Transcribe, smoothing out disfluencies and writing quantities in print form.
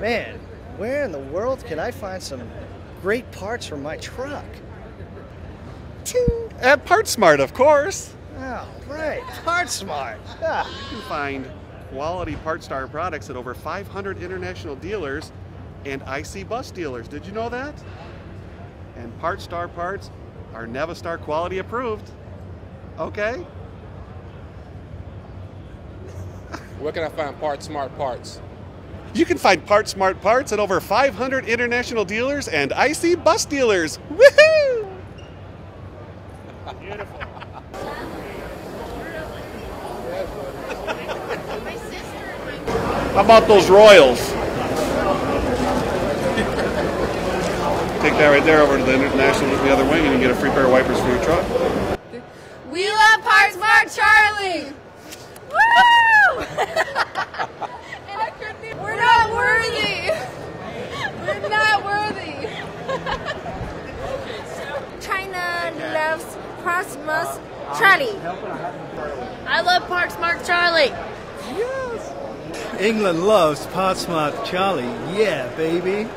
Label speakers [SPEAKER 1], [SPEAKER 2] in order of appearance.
[SPEAKER 1] Man, where in the world can I find some great parts for my truck?
[SPEAKER 2] Ting! At PARTSMART, of course.
[SPEAKER 1] Oh, right, PARTSMART. Ah.
[SPEAKER 2] You can find quality PartStar products at over 500 international dealers and IC bus dealers. Did you know that? And PartStar parts are Navistar quality approved. Okay?
[SPEAKER 3] Where can I find PARTSMART parts?
[SPEAKER 2] You can find PartSmart parts at over 500 international dealers and IC bus dealers. Woohoo!
[SPEAKER 1] Beautiful.
[SPEAKER 2] How about those Royals? Take that right there over to the international, the other wing, and you get a free pair of wipers for your truck.
[SPEAKER 4] We love PARTSMART Charlie! Woo! We're not worthy! We're not worthy! China loves PARTSMART Charlie. I love PARTSMART Charlie.
[SPEAKER 1] England loves PARTSMART Charlie. Yeah, baby.